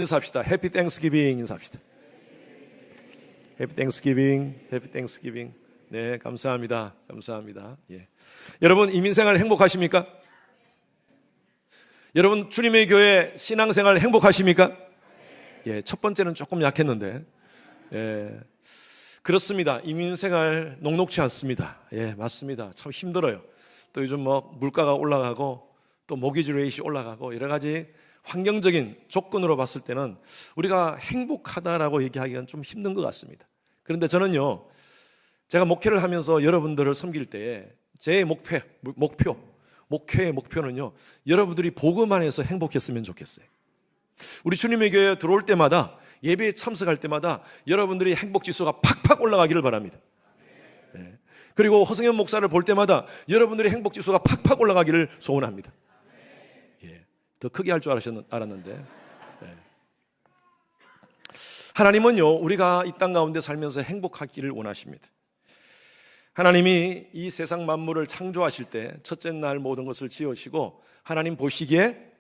인사합시다. 해피 땡스기빙 인사합시다. 해피 땡스기빙, 해피 땡스기빙. 네, 감사합니다. 감사합니다. 예. 여러분, 이민생활 행복하십니까? 여러분, 주님의 교회 신앙생활 행복하십니까? 예, 첫 번째는 조금 약했는데, 예, 그렇습니다. 이민생활 녹록지 않습니다. 예, 맞습니다. 참 힘들어요. 또 요즘 뭐 물가가 올라가고 또 모기지 레이시 올라가고 여러 가지 환경적인 조건으로 봤을 때는 우리가 행복하다라고 얘기하기는 좀 힘든 것 같습니다. 그런데 저는요, 제가 목회를 하면서 여러분들을 섬길 때에 제 목회의 목표는요, 여러분들이 복음 안에서 행복했으면 좋겠어요. 우리 주님의 교회에 들어올 때마다, 예배에 참석할 때마다 여러분들이 행복지수가 팍팍 올라가기를 바랍니다. 네. 그리고 허승현 목사를 볼 때마다 여러분들이 행복지수가 팍팍 올라가기를 소원합니다. 예. 더 크게 할 줄 알았는데, 네. 하나님은요, 우리가 이 땅 가운데 살면서 행복하기를 원하십니다. 하나님이 이 세상 만물을 창조하실 때 첫째 날 모든 것을 지으시고 하나님 보시기에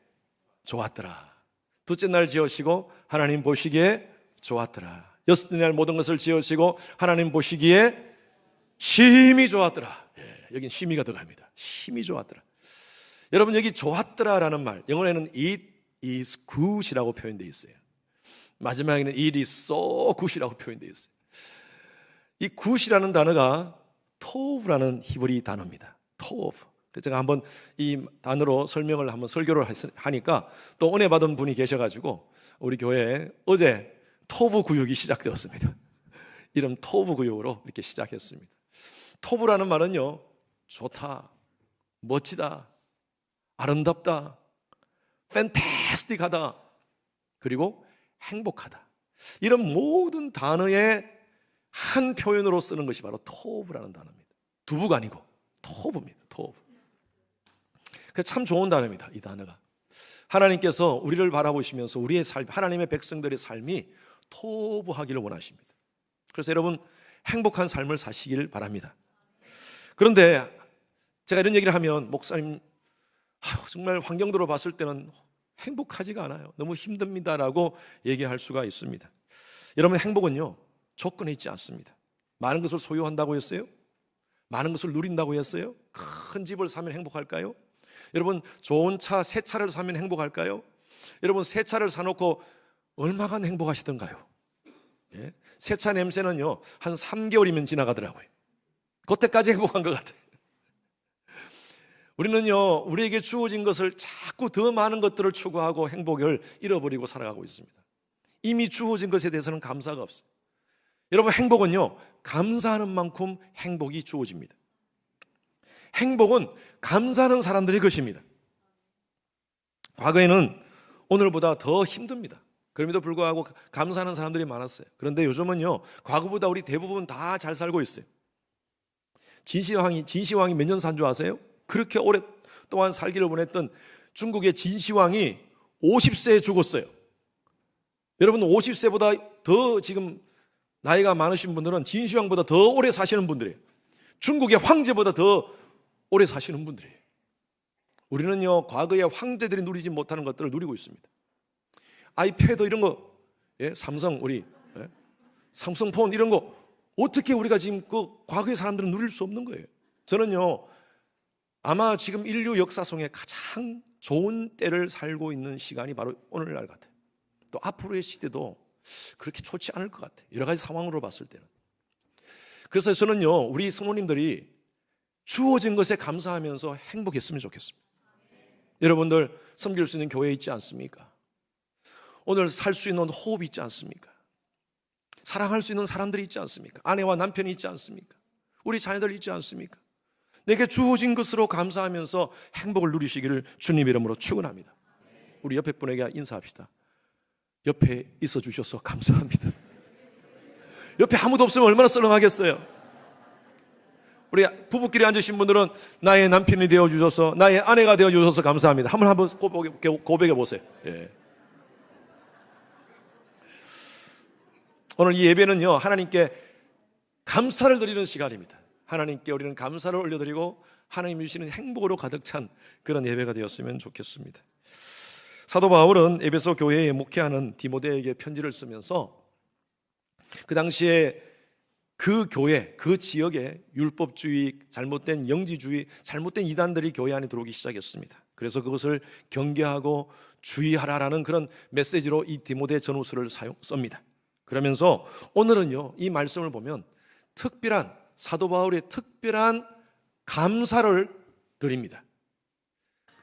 좋았더라. 둘째 날 지으시고 하나님 보시기에 좋았더라. 여섯째 날 모든 것을 지으시고 하나님 보시기에 심히 좋았더라. 예, 여긴 심히가 들어갑니다. 심히 좋았더라. 여러분, 여기 좋았더라라는 말, 영어에는 it is good이라고 표현되어 있어요. 마지막에는 it is so good이라고 표현되어 있어요. 이 good이라는 단어가 토브라는 히브리 단어입니다. 토브. 그래서 제가 한번 이 단어로 설명을 한번 설교를 하니까 또 은혜 받은 분이 계셔가지고 우리 교회에 어제 토브 구역이 시작되었습니다. 이름 토브 구역으로 이렇게 시작했습니다. 토브라는 말은요, 좋다, 멋지다, 아름답다, 팬타스틱하다, 그리고 행복하다, 이런 모든 단어의 한 표현으로 쓰는 것이 바로 토브라는 단어입니다. 두부가 아니고 토브입니다. 토브. 그래서 참 좋은 단어입니다. 이 단어가 하나님께서 우리를 바라보시면서 우리의 삶, 하나님의 백성들의 삶이 토브하기를 원하십니다. 그래서 여러분, 행복한 삶을 사시길 바랍니다. 그런데 제가 이런 얘기를 하면 목사님, 정말 환경으로 봤을 때는 행복하지가 않아요, 너무 힘듭니다라고 얘기할 수가 있습니다. 여러분, 행복은요, 조건에 있지 않습니다. 많은 것을 소유한다고 했어요? 많은 것을 누린다고 했어요? 큰 집을 사면 행복할까요? 여러분, 좋은 차, 새 차를 사면 행복할까요? 여러분, 새 차를 사놓고 얼마간 행복하시던가요? 예? 새 차 냄새는요, 한 3개월이면 지나가더라고요. 그때까지 행복한 것 같아요. 우리는요, 우리에게 주어진 것을 자꾸 더 많은 것들을 추구하고 행복을 잃어버리고 살아가고 있습니다. 이미 주어진 것에 대해서는 감사가 없어요. 여러분, 행복은요, 감사하는 만큼 행복이 주어집니다. 행복은 감사하는 사람들의 것입니다. 과거에는 오늘보다 더 힘듭니다. 그럼에도 불구하고 감사하는 사람들이 많았어요. 그런데 요즘은요, 과거보다 우리 대부분 다 잘 살고 있어요. 진시황이 몇 년 산 줄 아세요? 그렇게 오랫동안 살기를 원했던 중국의 진시황이 50세에 죽었어요. 여러분, 50세보다 더 지금 나이가 많으신 분들은 진시황보다 더 오래 사시는 분들이에요. 중국의 황제보다 더 오래 사시는 분들이에요. 우리는요, 과거의 황제들이 누리지 못하는 것들을 누리고 있습니다. 아이패드 이런 거, 예? 삼성 삼성폰 이런 거, 어떻게 우리가 지금 그 과거의 사람들은 누릴 수 없는 거예요. 저는요, 아마 지금 인류 역사 속에 가장 좋은 때를 살고 있는 시간이 바로 오늘날 같아요. 또 앞으로의 시대도 그렇게 좋지 않을 것 같아요. 여러 가지 상황으로 봤을 때는. 그래서 저는요, 우리 성도님들이 주어진 것에 감사하면서 행복했으면 좋겠습니다. 여러분들 섬길 수 있는 교회 있지 않습니까? 오늘 살 수 있는 호흡이 있지 않습니까? 사랑할 수 있는 사람들이 있지 않습니까? 아내와 남편이 있지 않습니까? 우리 자녀들 있지 않습니까? 내게 주어진 것으로 감사하면서 행복을 누리시기를 주님 이름으로 축원합니다. 우리 옆에 분에게 인사합시다. 옆에 있어 주셔서 감사합니다. 옆에 아무도 없으면 얼마나 썰렁하겠어요. 우리 부부끼리 앉으신 분들은 나의 남편이 되어주셔서, 나의 아내가 되어주셔서 감사합니다. 한번 고백해 보세요. 예. 오늘 이 예배는요, 하나님께 감사를 드리는 시간입니다. 하나님께 우리는 감사를 올려드리고 하나님 주시는 행복으로 가득 찬 그런 예배가 되었으면 좋겠습니다. 사도 바울은 에베소 교회에 목회하는 디모데에게 편지를 쓰면서 그 당시에 그 교회, 그 지역에 율법주의, 잘못된 영지주의, 잘못된 이단들이 교회 안에 들어오기 시작했습니다. 그래서 그것을 경계하고 주의하라라는 그런 메시지로 이 디모데 전후서를 씁니다. 그러면서 오늘은요, 이 말씀을 보면 특별한, 사도 바울의 특별한 감사를 드립니다.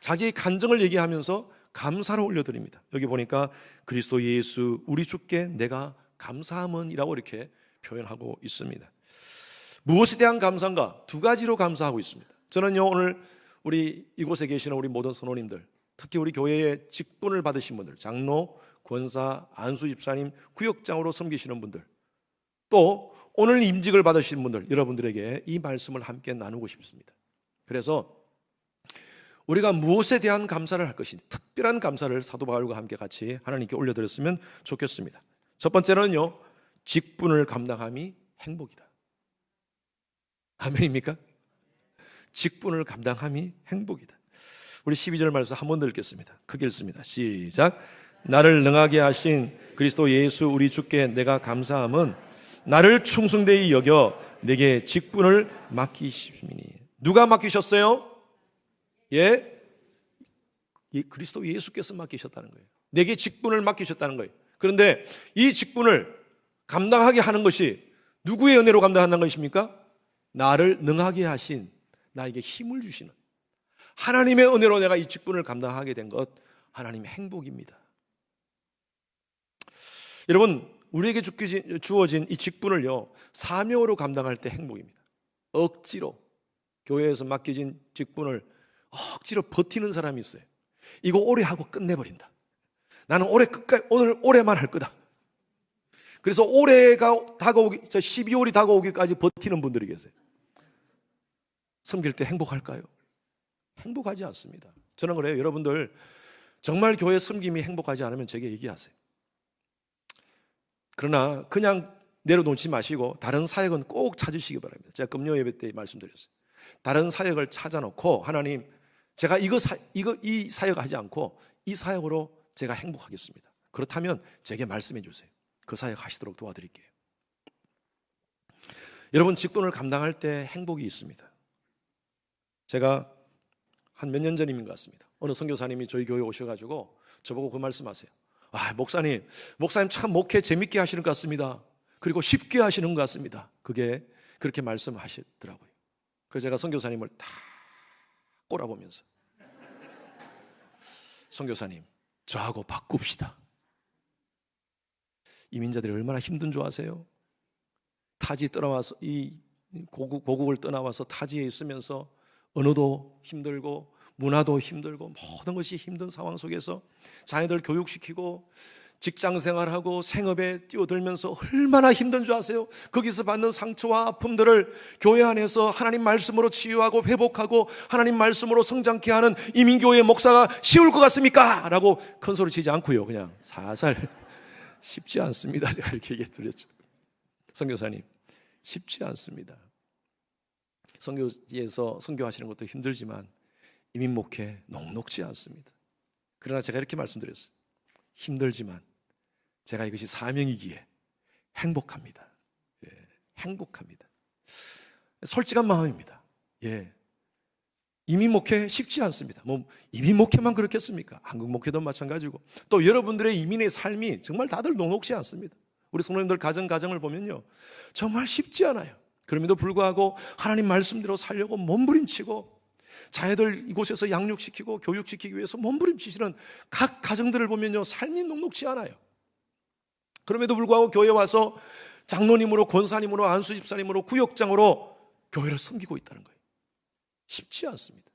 자기의 간증을 얘기하면서 감사를 올려드립니다. 여기 보니까 그리스도 예수 우리 주께 내가 감사함은이라고 이렇게 표현하고 있습니다. 무엇에 대한 감사인가? 두 가지로 감사하고 있습니다. 저는요, 오늘 우리 이곳에 계시는 우리 모든 선원님들, 특히 우리 교회에 직분을 받으신 분들, 장로, 권사, 안수 집사님, 구역장으로 섬기시는 분들, 또 오늘 임직을 받으신 분들, 여러분들에게 이 말씀을 함께 나누고 싶습니다. 그래서 우리가 무엇에 대한 감사를 할 것인지 특별한 감사를 사도 바울과 함께 같이 하나님께 올려드렸으면 좋겠습니다. 첫 번째는요, 직분을 감당함이 행복이다. 아멘입니까? 직분을 감당함이 행복이다. 우리 12절 말씀 한 번 더 읽겠습니다. 크게 읽습니다. 시작. 나를 능하게 하신 그리스도 예수 우리 주께 내가 감사함은 나를 충성되이 여겨 내게 직분을 맡기심이니. 누가 맡기셨어요? 예? 그리스도 예수께서 맡기셨다는 거예요. 내게 직분을 맡기셨다는 거예요. 그런데 이 직분을 감당하게 하는 것이 누구의 은혜로 감당한다는 것입니까? 나를 능하게 하신, 나에게 힘을 주시는 하나님의 은혜로 내가 이 직분을 감당하게 된 것, 하나님의 행복입니다. 여러분, 우리에게 주어진 이 직분을요, 사명으로 감당할 때 행복입니다. 억지로 교회에서 맡겨진 직분을 억지로 버티는 사람이 있어요. 이거 오래 하고 끝내버린다. 나는 올해 끝까지, 오늘 올해만 할 거다. 그래서 올해가 다가오기, 12월이 다가오기까지 버티는 분들이 계세요. 섬길 때 행복할까요? 행복하지 않습니다. 저는 그래요. 여러분들 정말 교회 섬김이 행복하지 않으면 제게 얘기하세요. 그러나 그냥 내려놓지 마시고 다른 사역은 꼭 찾으시기 바랍니다. 제가 금요 예배 때 말씀드렸어요. 다른 사역을 찾아놓고 하나님, 제가 이 사역 하지 않고 이 사역으로 제가 행복하겠습니다. 그렇다면 제게 말씀해 주세요. 그 사역 하시도록 도와드릴게요. 여러분, 직분을 감당할 때 행복이 있습니다. 제가 한 몇 년 전인 것 같습니다. 어느 선교사님이 저희 교회에 오셔가지고 저보고 그 말씀하세요. 목사님 참 목회 재밌게 하시는 것 같습니다. 그리고 쉽게 하시는 것 같습니다. 그게 그렇게 말씀하시더라고요. 그래서 제가 선교사님을 다 꼬라보면서, 선교사님, 저하고 바꿉시다. 이민자들이 얼마나 힘든 줄 아세요? 타지 떠나와서, 이 고국을 떠나와서 타지에 있으면서 언어도 힘들고 문화도 힘들고 모든 것이 힘든 상황 속에서 자녀들 교육시키고 직장 생활하고 생업에 뛰어들면서 얼마나 힘든 줄 아세요? 거기서 받는 상처와 아픔들을 교회 안에서 하나님 말씀으로 치유하고 회복하고 하나님 말씀으로 성장케 하는 이민교회 목사가 쉬울 것 같습니까? 라고 큰 소리 치지 않고요, 그냥 살살, 쉽지 않습니다. 제가 이렇게 얘기해드렸죠. 선교사님, 쉽지 않습니다. 선교지에서 선교하시는 것도 힘들지만 이민 목회 녹록지 않습니다. 그러나 제가 이렇게 말씀드렸어요. 힘들지만 제가 이것이 사명이기에 행복합니다. 예, 행복합니다. 솔직한 마음입니다. 예, 이민 목회 쉽지 않습니다. 이민 목회만 그렇겠습니까? 한국 목회도 마찬가지고, 또 여러분들의 이민의 삶이 정말 다들 녹록지 않습니다. 우리 성도님들 가정을 보면요, 정말 쉽지 않아요. 그럼에도 불구하고 하나님 말씀대로 살려고 몸부림치고 자녀들 이곳에서 양육시키고 교육시키기 위해서 몸부림치시는 각 가정들을 보면요, 삶이 녹록지 않아요. 그럼에도 불구하고 교회에 와서 장로님으로, 권사님으로, 안수집사님으로, 구역장으로 교회를 섬기고 있다는 거예요. 쉽지 않습니다.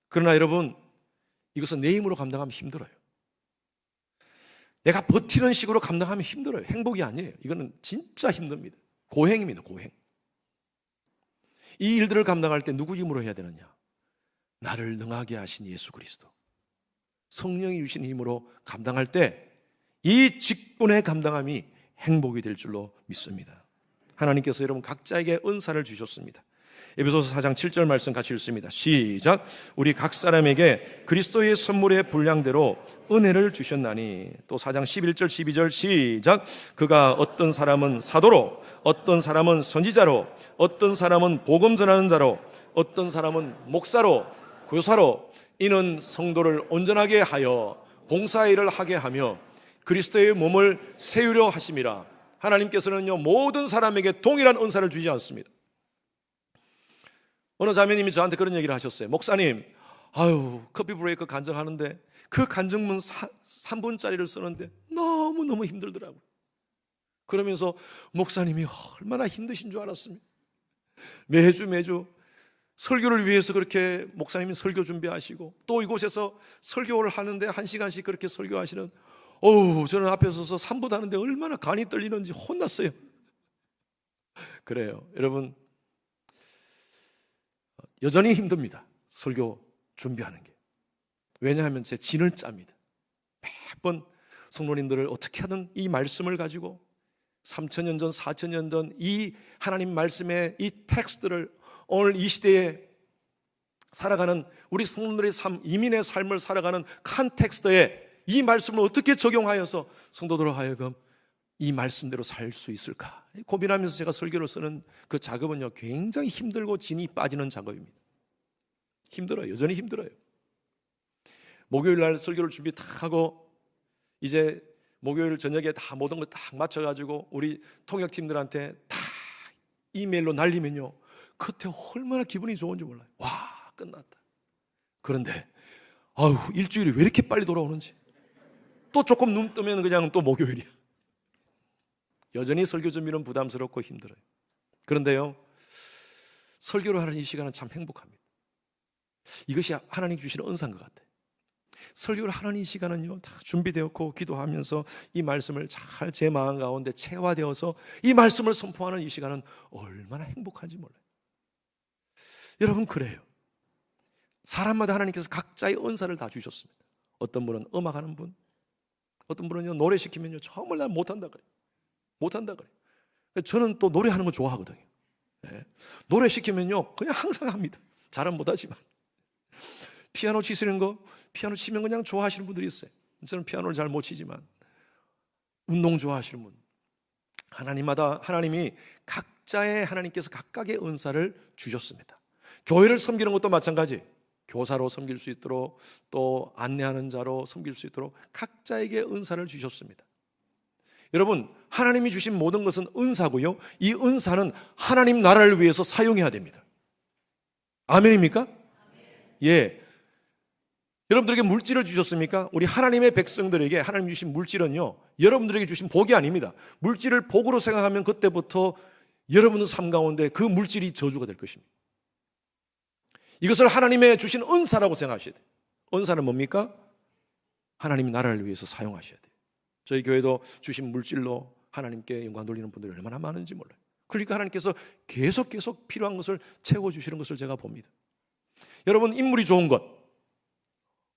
그러나 여러분, 이것은 내 힘으로 감당하면 힘들어요. 내가 버티는 식으로 감당하면 힘들어요. 행복이 아니에요. 이거는 진짜 힘듭니다. 고행입니다. 고행. 이 일들을 감당할 때 누구 힘으로 해야 되느냐? 나를 능하게 하신 예수 그리스도, 성령이 주신 힘으로 감당할 때 이 직분의 감당함이 행복이 될 줄로 믿습니다. 하나님께서 여러분 각자에게 은사를 주셨습니다. 에베소서 4장 7절 말씀 같이 읽습니다. 시작. 우리 각 사람에게 그리스도의 선물의 분량대로 은혜를 주셨나니. 또 4장 11절 12절 시작. 그가 어떤 사람은 사도로, 어떤 사람은 선지자로, 어떤 사람은 복음 전하는 자로, 어떤 사람은 목사로, 교사로, 이는 성도를 온전하게 하여 봉사일을 하게 하며 그리스도의 몸을 세우려 하심이라. 하나님께서는요, 모든 사람에게 동일한 은사를 주지 않습니다. 어느 자매님이 저한테 그런 얘기를 하셨어요. 목사님, 커피 브레이크 간증하는데 그 간증문 3분짜리를 쓰는데 너무너무 힘들더라고요. 그러면서 목사님이 얼마나 힘드신 줄 알았습니다. 매주 설교를 위해서 그렇게 목사님이 설교 준비하시고, 또 이곳에서 설교를 하는데 1시간씩 그렇게 설교하시는, 저는 앞에 서서 3분 하는데 얼마나 간이 떨리는지 혼났어요. 그래요. 여러분, 여전히 힘듭니다. 설교 준비하는 게. 왜냐하면 제 진을 짭니다. 매번 성도님들을 어떻게 하든 이 말씀을 가지고 3,000년 전, 4,000년 전 이 하나님 말씀의 이 텍스트를 오늘 이 시대에 살아가는 우리 성도들의 삶, 이민의 삶을 살아가는 컨텍스트에 이 말씀을 어떻게 적용하여서 성도들로 하여금 이 말씀대로 살 수 있을까 고민하면서 제가 설교를 쓰는 그 작업은요, 굉장히 힘들고 진이 빠지는 작업입니다. 힘들어요. 여전히 힘들어요. 목요일 날 설교를 준비 다 하고 이제 목요일 저녁에 다 모든 걸 딱 맞춰가지고 우리 통역팀들한테 다 이메일로 날리면요, 그때 얼마나 기분이 좋은지 몰라요. 와, 끝났다. 그런데 일주일이 왜 이렇게 빨리 돌아오는지, 또 조금 눈 뜨면 그냥 또 목요일이야. 여전히 설교 준비는 부담스럽고 힘들어요. 그런데요, 설교를 하는 이 시간은 참 행복합니다. 이것이 하나님 주시는 은사인 것 같아요. 설교를 하는 이 시간은요, 다 준비되었고 기도하면서 이 말씀을 잘 제 마음 가운데 체화되어서 이 말씀을 선포하는 이 시간은 얼마나 행복한지 몰라요. 여러분, 그래요. 사람마다 하나님께서 각자의 은사를 다 주셨습니다. 어떤 분은 음악하는 분, 어떤 분은요, 노래 시키면요, 정말 난 못한다 그래요. 못한다 그래요. 저는 또 노래하는 거 좋아하거든요. 네. 노래 시키면요, 그냥 항상 합니다. 잘은 못하지만. 피아노 치시는 거, 피아노 치면 그냥 좋아하시는 분들이 있어요. 저는 피아노를 잘 못 치지만. 운동 좋아하시는 분. 하나님이 각자의, 하나님께서 각각의 은사를 주셨습니다. 교회를 섬기는 것도 마찬가지. 교사로 섬길 수 있도록, 또 안내하는 자로 섬길 수 있도록 각자에게 은사를 주셨습니다. 여러분, 하나님이 주신 모든 것은 은사고요, 이 은사는 하나님 나라를 위해서 사용해야 됩니다. 아멘입니까? 예. 여러분들에게 물질을 주셨습니까? 우리 하나님의 백성들에게 하나님 주신 물질은요, 여러분들에게 주신 복이 아닙니다. 물질을 복으로 생각하면 그때부터 여러분의 삶 가운데 그 물질이 저주가 될 것입니다. 이것을 하나님의 주신 은사라고 생각하셔야 돼요. 은사는 뭡니까? 하나님 나라를 위해서 사용하셔야 돼요. 저희 교회도 주신 물질로 하나님께 영광 돌리는 분들이 얼마나 많은지 몰라요. 그러니까 하나님께서 계속 필요한 것을 채워주시는 것을 제가 봅니다. 여러분, 인물이 좋은 것,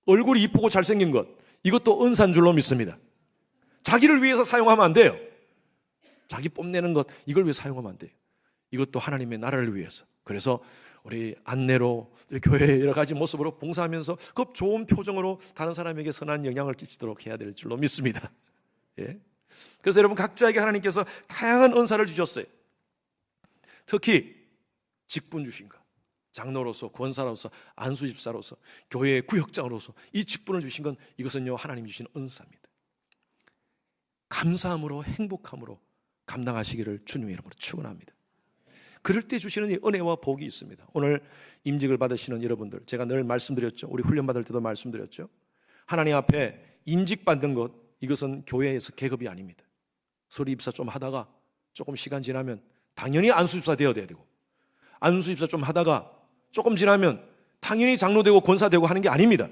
얼굴이 이쁘고 잘생긴 것, 이것도 은사인 줄로 믿습니다. 자기를 위해서 사용하면 안 돼요. 자기 뽐내는 것, 이걸 위해 사용하면 안 돼요. 이것도 하나님의 나라를 위해서. 그래서 우리 안내로 교회의 여러 가지 모습으로 봉사하면서 그 좋은 표정으로 다른 사람에게 선한 영향을 끼치도록 해야 될 줄로 믿습니다. 예. 그래서 여러분, 각자에게 하나님께서 다양한 은사를 주셨어요. 특히 직분 주신 것, 장로로서, 권사로서, 안수집사로서, 교회의 구역장으로서 이 직분을 주신 건, 이것은요, 하나님이 주신 은사입니다. 감사함으로, 행복함으로 감당하시기를 주님의 이름으로 축원합니다. 그럴 때 주시는 이 은혜와 복이 있습니다. 오늘 임직을 받으시는 여러분들, 제가 늘 말씀드렸죠. 우리 훈련 받을 때도 말씀드렸죠. 하나님 앞에 임직 받는 것, 이것은 교회에서 계급이 아닙니다. 서리입사 좀 하다가 조금 시간 지나면 당연히 안수집사 되어야 되고, 안수집사 좀 하다가 조금 지나면 당연히 장로 되고 권사 되고 하는 게 아닙니다.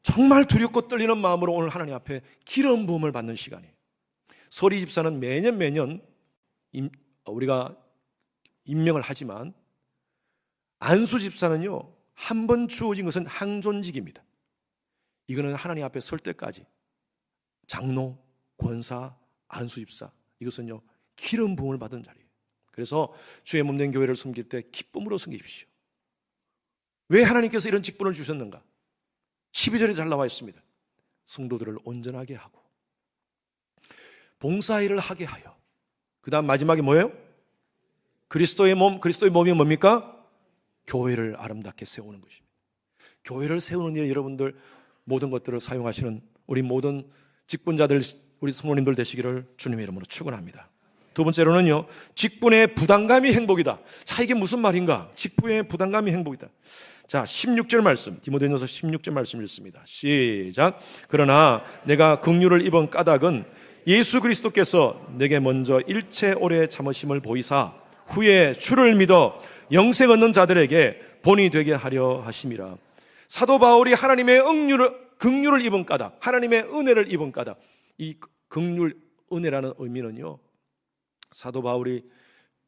정말 두렵고 떨리는 마음으로 오늘 하나님 앞에 기름 부음을 받는 시간이에요. 서리집사는 매년 우리가 임명을 하지만, 안수집사는요, 한 번 주어진 것은 항존직입니다. 이거는 하나님 앞에 설 때까지 장로, 권사, 안수집사, 이것은요, 기름 부음을 받은 자리예요. 그래서 주의 몸된 교회를 섬길 때 기쁨으로 섬기십시오. 왜 하나님께서 이런 직분을 주셨는가? 12절에 잘 나와 있습니다. 성도들을 온전하게 하고 봉사일을 하게 하여, 그 다음 마지막에 뭐예요? 그리스도의 몸이 뭡니까? 교회를 아름답게 세우는 것입니다. 교회를 세우는 일에 여러분들 모든 것들을 사용하시는 우리 모든 직분자들, 우리 성도님들 되시기를 주님의 이름으로 축원합니다. 두 번째로는요, 직분의 부담감이 행복이다. 자, 이게 무슨 말인가? 직분의 부담감이 행복이다. 자, 16절 말씀, 디모데전서 16절 말씀 읽습니다. 시작. 그러나 내가 긍휼을 입은 까닭은 예수 그리스도께서 내게 먼저 일체 오래 참으심을 보이사 후에 주를 믿어 영생 얻는 자들에게 본이 되게 하려 하심이라. 사도 바울이 하나님의 긍휼을 입은 까닭, 하나님의 은혜를 입은 까닭, 이 긍휼, 은혜라는 의미는요, 사도 바울이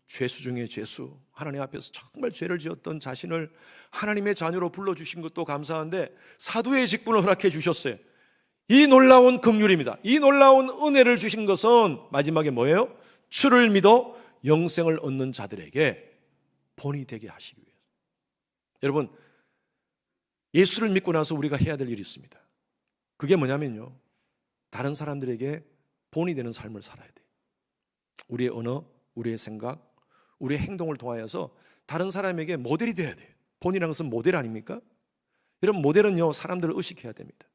죄수 중에 죄수, 하나님 앞에서 정말 죄를 지었던 자신을 하나님의 자녀로 불러주신 것도 감사한데 사도의 직분을 허락해 주셨어요. 이 놀라운 긍휼입니다. 이 놀라운 은혜를 주신 것은 마지막에 뭐예요? 주를 믿어 영생을 얻는 자들에게 본이 되게 하시기 위해서. 여러분, 예수를 믿고 나서 우리가 해야 될 일이 있습니다. 그게 뭐냐면요, 다른 사람들에게 본이 되는 삶을 살아야 돼요. 우리의 언어, 우리의 생각, 우리의 행동을 통하여서 다른 사람에게 모델이 돼야 돼요. 본이라는 것은 모델 아닙니까? 여러분, 모델은요, 사람들을 의식해야 됩니다.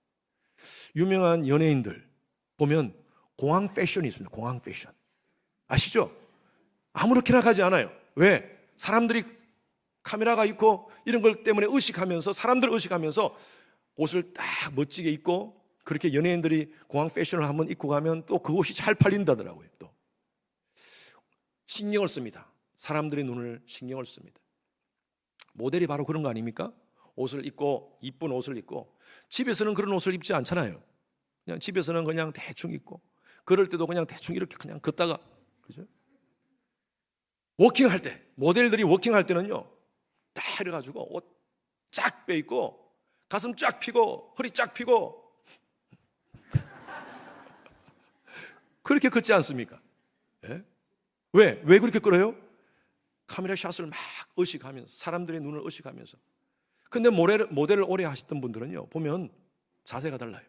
유명한 연예인들 보면 공항 패션이 있습니다. 공항 패션 아시죠? 아무렇게나 가지 않아요. 왜? 사람들이 카메라가 있고 이런 걸 때문에 의식하면서, 사람들을 의식하면서 옷을 딱 멋지게 입고, 그렇게 연예인들이 공항 패션을 한번 입고 가면 또 그 옷이 잘 팔린다더라고요. 또 신경을 씁니다. 사람들의 눈을 신경을 씁니다. 모델이 바로 그런 거 아닙니까? 옷을 입고, 이쁜 옷을 입고. 집에서는 그런 옷을 입지 않잖아요. 그냥 집에서는 그냥 대충 입고, 그럴 때도 그냥 대충 이렇게 그냥 걷다가, 그죠? 워킹할 때, 모델들이 워킹할 때는요, 딱 이래가지고 옷 쫙 빼입고 가슴 쫙 펴고 허리 쫙 펴고 그렇게 걷지 않습니까? 예? 왜 그렇게 끌어요? 카메라 샷을 막 의식하면서, 사람들의 눈을 의식하면서. 근데 모델을 오래 하셨던 분들은요, 보면 자세가 달라요.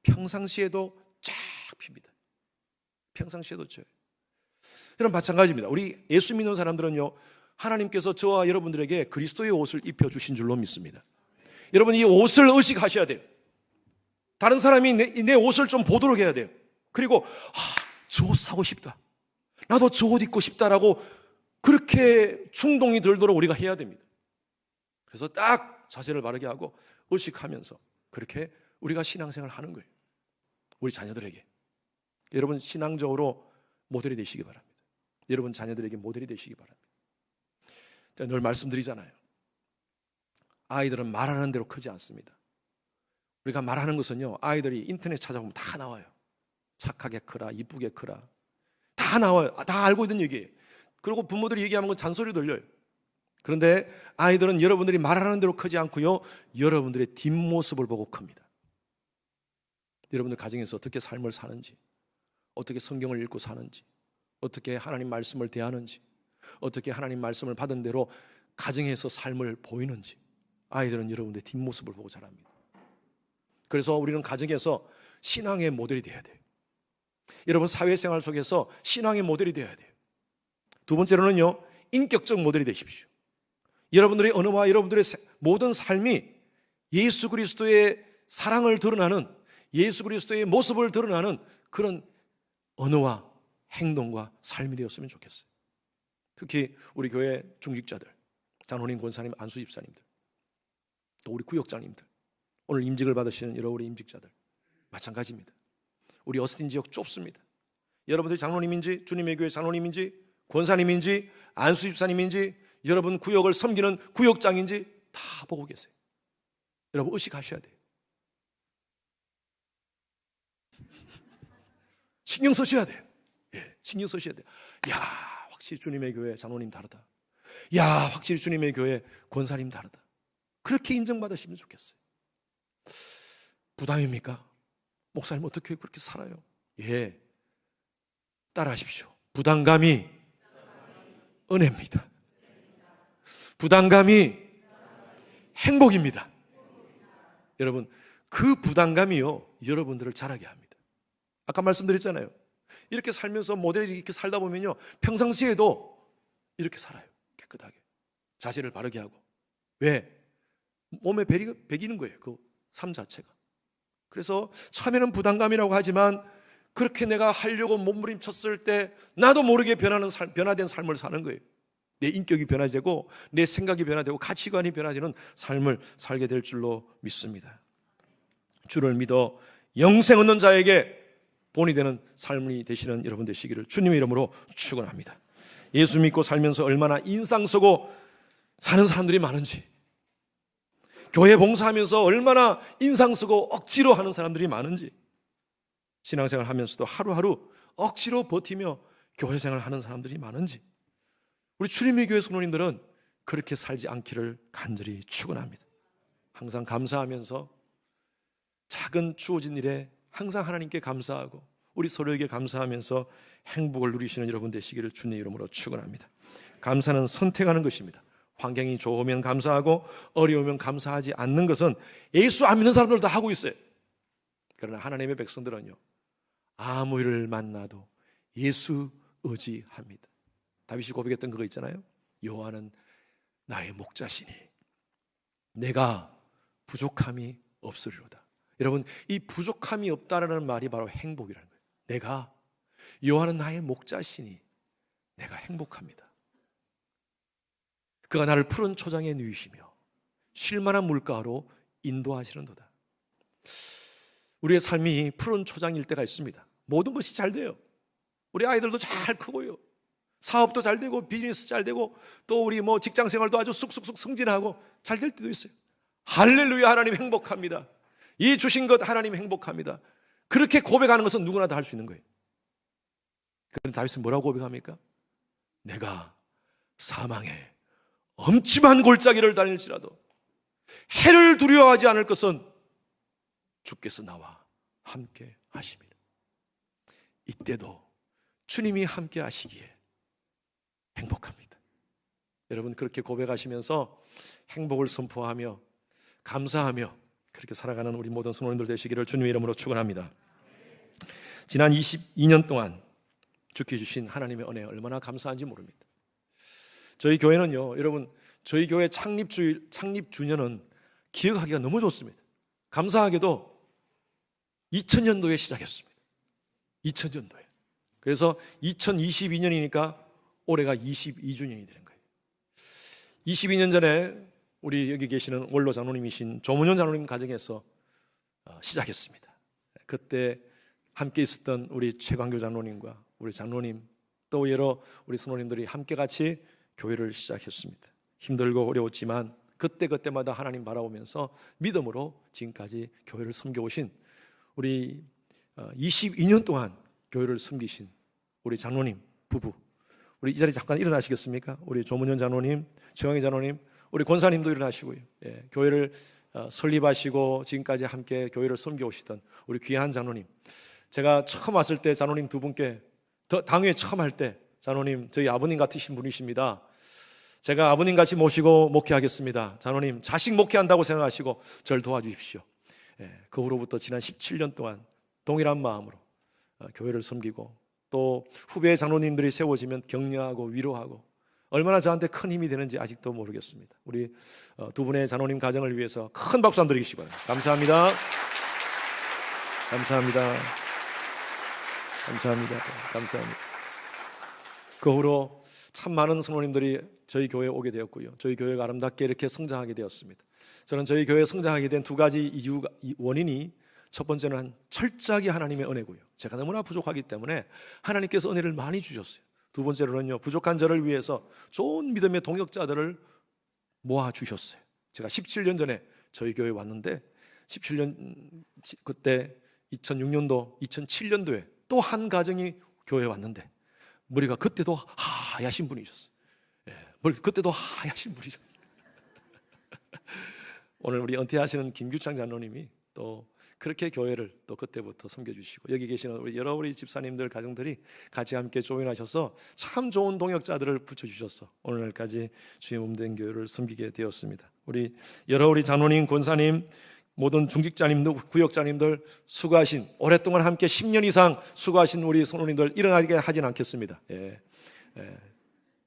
평상시에도 쫙 핍니다. 평상시에도 져요. 그럼 마찬가지입니다. 우리 예수 믿는 사람들은요, 하나님께서 저와 여러분들에게 그리스도의 옷을 입혀주신 줄로 믿습니다. 여러분, 이 옷을 의식하셔야 돼요. 다른 사람이 내 옷을 좀 보도록 해야 돼요. 그리고 저 옷 사고 싶다, 나도 저 옷 입고 싶다라고 그렇게 충동이 들도록 우리가 해야 됩니다. 그래서 딱 자세를 바르게 하고 의식하면서 그렇게 우리가 신앙생활을 하는 거예요. 우리 자녀들에게. 여러분, 신앙적으로 모델이 되시기 바랍니다. 여러분 자녀들에게 모델이 되시기 바랍니다. 제가 늘 말씀드리잖아요. 아이들은 말하는 대로 크지 않습니다. 우리가 말하는 것은요, 아이들이 인터넷 찾아보면 다 나와요. 착하게 크라, 이쁘게 크라, 다 나와요. 다 알고 있는 얘기예요. 그리고 부모들이 얘기하는 건 잔소리 들려요. 그런데 아이들은 여러분들이 말하는 대로 크지 않고요, 여러분들의 뒷모습을 보고 큽니다. 여러분들 가정에서 어떻게 삶을 사는지, 어떻게 성경을 읽고 사는지, 어떻게 하나님 말씀을 대하는지, 어떻게 하나님 말씀을 받은 대로 가정에서 삶을 보이는지, 아이들은 여러분들의 뒷모습을 보고 자랍니다. 그래서 우리는 가정에서 신앙의 모델이 돼야 돼요. 여러분, 사회생활 속에서 신앙의 모델이 돼야 돼요. 두 번째로는요, 인격적 모델이 되십시오. 여러분들의 언어와 여러분들의 모든 삶이 예수 그리스도의 사랑을 드러나는, 예수 그리스도의 모습을 드러나는 그런 언어와 행동과 삶이 되었으면 좋겠어요. 특히 우리 교회 중직자들, 장로님, 권사님, 안수 집사님들, 또 우리 구역장님들, 오늘 임직을 받으시는 여러 우리 임직자들 마찬가지입니다. 우리 어스틴 지역 좁습니다. 여러분들이 장로님인지, 주님의 교회 장로님인지, 권사님인지, 안수 집사님인지, 여러분 구역을 섬기는 구역장인지 다 보고 계세요. 여러분 의식하셔야 돼요. 신경 쓰셔야 돼요. 예, 신경 쓰셔야 돼요. 야, 확실히 주님의 교회 장로님 다르다. 야, 확실히 주님의 교회 권사님 다르다. 그렇게 인정받으시면 좋겠어요. 부담입니까? 목사님 어떻게 그렇게 살아요? 예, 따라하십시오. 부담감이 은혜입니다. 부담감이 행복입니다. 여러분, 그 부담감이요, 여러분들을 자라게 합니다. 아까 말씀드렸잖아요. 이렇게 살면서 모델이 이렇게 살다 보면요, 평상시에도 이렇게 살아요. 깨끗하게. 자세를 바르게 하고. 왜? 몸에 배기는 거예요. 그 삶 자체가. 그래서 처음에는 부담감이라고 하지만 그렇게 내가 하려고 몸부림쳤을 때 나도 모르게 변화된 삶을 사는 거예요. 내 인격이 변화되고 내 생각이 변화되고 가치관이 변화되는 삶을 살게 될 줄로 믿습니다. 주를 믿어 영생 얻는 자에게 본이 되는 삶이 되시는 여러분 되시기를 주님의 이름으로 축원합니다. 예수 믿고 살면서 얼마나 인상 쓰고 사는 사람들이 많은지, 교회 봉사하면서 얼마나 인상 쓰고 억지로 하는 사람들이 많은지, 신앙생활 하면서도 하루하루 억지로 버티며 교회 생활을 하는 사람들이 많은지, 우리 주님의 교회 성도님들은 그렇게 살지 않기를 간절히 축원합니다. 항상 감사하면서 작은 주어진 일에 항상 하나님께 감사하고 우리 서로에게 감사하면서 행복을 누리시는 여러분 되시기를 주님의 이름으로 축원합니다. 감사는 선택하는 것입니다. 환경이 좋으면 감사하고 어려우면 감사하지 않는 것은 예수 안 믿는 사람들도 하고 있어요. 그러나 하나님의 백성들은요, 아무 일을 만나도 예수 의지합니다. 다윗이 고백했던 그거 있잖아요. 여호와는 나의 목자시니 내가 부족함이 없으리로다. 여러분, 이 부족함이 없다라는 말이 바로 행복이라는 거예요. 내가, 여호와는 나의 목자시니 내가 행복합니다. 그가 나를 푸른 초장에 누이시며 쉴만한 물가로 인도하시는도다. 우리의 삶이 푸른 초장일 때가 있습니다. 모든 것이 잘 돼요. 우리 아이들도 잘 크고요, 사업도 잘 되고 비즈니스 잘 되고 또 우리 직장 생활도 아주 쑥쑥쑥 승진하고 잘 될 때도 있어요. 할렐루야, 하나님 행복합니다. 이 주신 것 하나님 행복합니다. 그렇게 고백하는 것은 누구나 다 할 수 있는 거예요. 그런데 다윗은 뭐라고 고백합니까? 내가 사망의 엄침한 골짜기를 다닐지라도 해를 두려워하지 않을 것은 주께서 나와 함께 하심이라. 이때도 주님이 함께 하시기에 행복합니다. 여러분, 그렇게 고백하시면서 행복을 선포하며 감사하며 그렇게 살아가는 우리 모든 성도님들 되시기를 주님의 이름으로 축원합니다. 지난 22년 동안 주께 주신 하나님의 은혜 얼마나 감사한지 모릅니다. 저희 교회는요, 여러분, 저희 교회 창립 주년은 기억하기가 너무 좋습니다. 감사하게도 2000년도에 시작했습니다. 2000년도에. 그래서 2022년이니까 올해가 22주년이 되는 거예요. 22년 전에 우리 여기 계시는 원로 장로님이신 조문현 장로님 가정에서 시작했습니다. 그때 함께 있었던 우리 최광교 장로님과 우리 장로님 또 여러 우리 성도님들이 함께 같이 교회를 시작했습니다. 힘들고 어려웠지만 그때마다 하나님 바라보면서 믿음으로 지금까지 교회를 섬겨오신 우리 22년 동안 교회를 섬기신 우리 장로님 부부, 우리 이 자리 잠깐 일어나시겠습니까? 우리 조문현 장로님, 최광희 장로님, 우리 권사님도 일어나시고요. 예, 교회를 설립하시고 지금까지 함께 교회를 섬겨오시던 우리 귀한 장로님, 제가 처음 왔을 때 장로님 두 분께 당회 처음 할 때 장로님, 저희 아버님 같으신 분이십니다. 제가 아버님 같이 모시고 목회하겠습니다. 장로님 자식 목회한다고 생각하시고 저를 도와주십시오. 그 후로부터 지난 17년 동안 동일한 마음으로 교회를 섬기고 또 후배 장로님들이 세워지면 격려하고 위로하고 얼마나 저한테 큰 힘이 되는지 아직도 모르겠습니다. 우리 두 분의 장로님 가정을 위해서 큰 박수 한번 드리시기 바랍니다. 감사합니다. 감사합니다. 감사합니다. 감사합니다. 그 후로 참 많은 성도님들이 저희 교회에 오게 되었고요. 저희 교회가 아름답게 이렇게 성장하게 되었습니다. 저는 저희 교회에 성장하게 된 두 가지 원인이, 첫 번째는 철저하게 하나님의 은혜고요. 제가 너무나 부족하기 때문에 하나님께서 은혜를 많이 주셨어요. 두 번째로는요, 부족한 저를 위해서 좋은 믿음의 동역자들을 모아주셨어요. 제가 17년 전에 저희 교회에 왔는데 17년 그때 2006년도, 2007년도에 또 한 가정이 교회에 왔는데 머리가 그때도 하얗신 분이셨어요. 머리 그때도 하얗신 분이셨어요. 오늘 우리 은퇴하시는 김규창 장로님이 또 그렇게 교회를 또 그때부터 섬겨주시고 여기 계시는 우리 여러 우리 집사님들 가정들이 같이 함께 조인하셔서 참 좋은 동역자들을 붙여주셔서 오늘날까지 주의 몸된 교회를 섬기게 되었습니다. 우리 여러 우리 장로님, 권사님, 모든 중직자님들, 구역자님들 수고하신, 오랫동안 함께 10년 이상 수고하신 우리 성도님들 일어나게 하진 않겠습니다.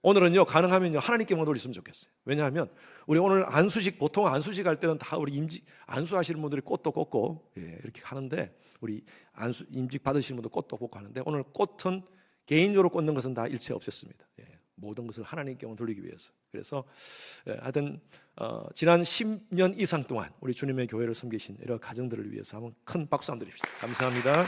오늘은요, 가능하면요, 하나님께만 올렸으면 좋겠어요. 왜냐하면 우리 오늘 안수식, 보통 안수식 할 때는 다 우리 안수하시는 분들이 꽃도 꽂고 이렇게 하는데, 우리 임직 받으시는 분도 꽃도 꽂고 하는데, 오늘 꽃은 개인적으로 꽂는 것은 다 일체 없앴습니다. 모든 것을 하나님께만 돌리기 위해서. 그래서 하여튼 지난 10년 이상 동안 우리 주님의 교회를 섬기신 여러 가정들을 위해서 한번 큰 박수 한번 드립시다. 감사합니다.